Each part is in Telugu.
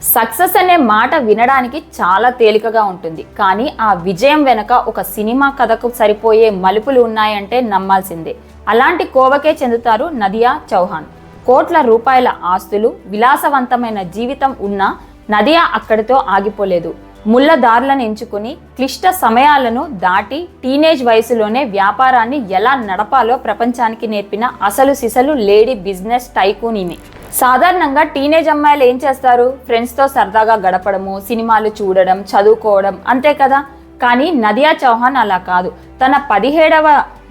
సక్సెస్ అనే మాట వినడానికి చాలా తేలికగా ఉంటుంది, కానీ ఆ విజయం వెనక ఒక సినిమా కథకు సరిపోయే మలుపులు ఉన్నాయంటే నమ్మాల్సిందే. అలాంటి కోవకే చెందుతారు నదియా చౌహాన్. కోట్ల రూపాయల ఆస్తులు, విలాసవంతమైన జీవితం ఉన్నా నదియా అక్కడితో ఆగిపోలేదు. ముళ్ళ దారులను ఎంచుకుని క్లిష్ట సమయాలను దాటి టీనేజ్ వయసులోనే వ్యాపారాన్ని ఎలా నడపాలో ప్రపంచానికి నేర్పిన అసలు సిసలు లేడీ బిజినెస్ టైకూన్ ఈమె. సాధారణంగా టీనేజ్ అమ్మాయిలు ఏం చేస్తారు? ఫ్రెండ్స్తో సరదాగా గడపడము, సినిమాలు చూడడం, చదువుకోవడం, అంతే కదా. కానీ నదియా చౌహాన్ అలా కాదు. తన 17వ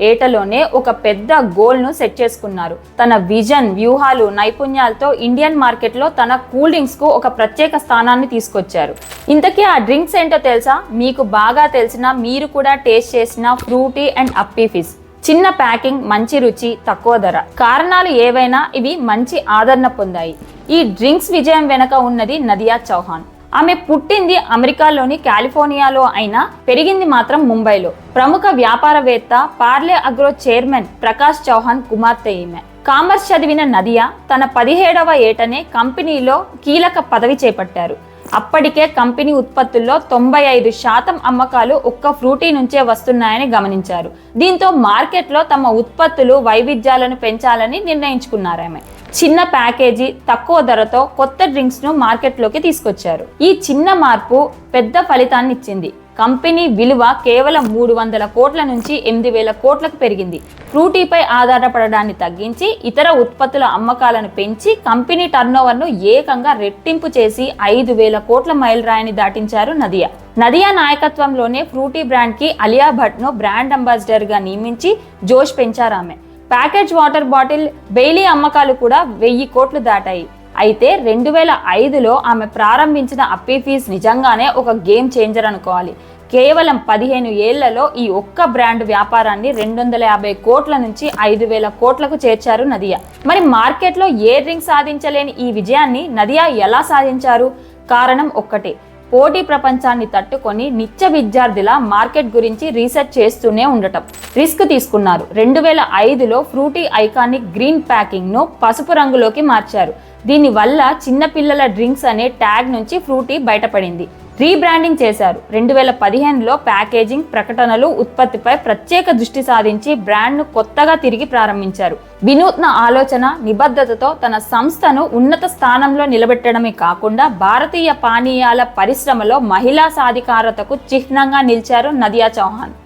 ఏటలోనే ఒక పెద్ద గోల్ను సెట్ చేసుకున్నారు. తన విజన్, వ్యూహాలు, నైపుణ్యాలతో ఇండియన్ మార్కెట్లో తన కూల్ డ్రింక్స్కు ఒక ప్రత్యేక స్థానాన్ని తీసుకొచ్చారు. ఇంతకీ ఆ డ్రింక్స్ ఏంటో తెలుసా? మీకు బాగా తెలిసిన, మీరు కూడా టేస్ట్ చేసిన ఫ్రూటీ అండ్ అప్పీ ఫిజ్. చిన్న ప్యాకింగ్, మంచి రుచి, తక్కువ ధర. కారణాలు ఏవైనా ఇవి మంచి ఆదరణ పొందాయి. ఈ డ్రింక్స్ విజయం వెనక ఉన్నది నదియా చౌహాన్. ఆమె పుట్టింది అమెరికాలోని కాలిఫోర్నియాలో అయినా పెరిగింది మాత్రం ముంబైలో. ప్రముఖ వ్యాపారవేత్త పార్లే అగ్రో చైర్మన్ ప్రకాష్ చౌహాన్ కుమార్తె ఈమె. కామర్స్ చదివిన నదియా తన 17వ ఏటనే కంపెనీలో కీలక పదవి చేపట్టారు. అప్పటికే కంపెనీ ఉత్పత్తుల్లో 95% అమ్మకాలు ఒక్క ఫ్రూటీ నుంచే వస్తున్నాయని గమనించారు. దీంతో మార్కెట్లో తమ ఉత్పత్తులు వైవిధ్యాలను పెంచాలని నిర్ణయించుకున్నారు. ఆమె చిన్న ప్యాకేజీ, తక్కువ ధరతో కొత్త డ్రింక్స్ను మార్కెట్లోకి తీసుకొచ్చారు. ఈ చిన్న మార్పు పెద్ద ఫలితాన్ని ఇచ్చింది. కంపెనీ విలువ కేవలం 300 కోట్ల నుంచి 8,000 కోట్లకు పెరిగింది. ఫ్రూటీపై ఆధారపడడాన్ని తగ్గించి ఇతర ఉత్పత్తుల అమ్మకాలను పెంచి కంపెనీ టర్నోవర్ను ఏకంగా రెట్టింపు చేసి 5,000 కోట్ల మైలురాయిని దాటించారు నదియా. నదియా నాయకత్వంలోనే ఫ్రూటీ బ్రాండ్కి అలియా భట్ను బ్రాండ్ అంబాసిడర్గా నియమించి జోష్ పెంచారు ఆమె. ప్యాకేజ్ వాటర్ బాటిల్, బెయిలీ అమ్మకాలు కూడా 1000 కోట్లు దాటాయి. అయితే 2005లో ఆమె ప్రారంభించిన అప్పీ ఫిజ్ నిజంగానే ఒక గేమ్ చేంజర్ అనుకోవాలి. కేవలం 15 ఏళ్లలో ఈ ఒక్క బ్రాండ్ వ్యాపారాన్ని 250 కోట్ల నుంచి 5,000 కోట్లకు చేర్చారు నదియా. మరి మార్కెట్లో ఏ డ్రింక్ సాధించలేని ఈ విజయాన్ని నదియా ఎలా సాధించారు? కారణం ఒక్కటే, పోటీ ప్రపంచాన్ని తట్టుకొని నిత్య విద్యార్థిలా మార్కెట్ గురించి రీసెర్చ్ చేస్తూనే ఉండటం. రిస్క్ తీసుకున్నారు. 2005లో ఫ్రూటీ ఐకానిక్ గ్రీన్ ప్యాకింగ్ను పసుపు రంగులోకి మార్చారు. దీనివల్ల చిన్నపిల్లల డ్రింక్స్ అనే ట్యాగ్ నుంచి ఫ్రూటీ బయటపడింది. రీబ్రాండింగ్ చేశారు. 2015లో ప్యాకేజింగ్, ప్రకటనలు, ఉత్పత్తిపై ప్రత్యేక దృష్టి సాధించి బ్రాండ్ను కొత్తగా తిరిగి ప్రారంభించారు. వినూత్న ఆలోచన, నిబద్ధతతో తన సంస్థను ఉన్నత స్థానంలో నిలబెట్టడమే కాకుండా భారతీయ పానీయాల పరిశ్రమలో మహిళా సాధికారతకు చిహ్నంగా నిలిచారు నదియా చౌహాన్.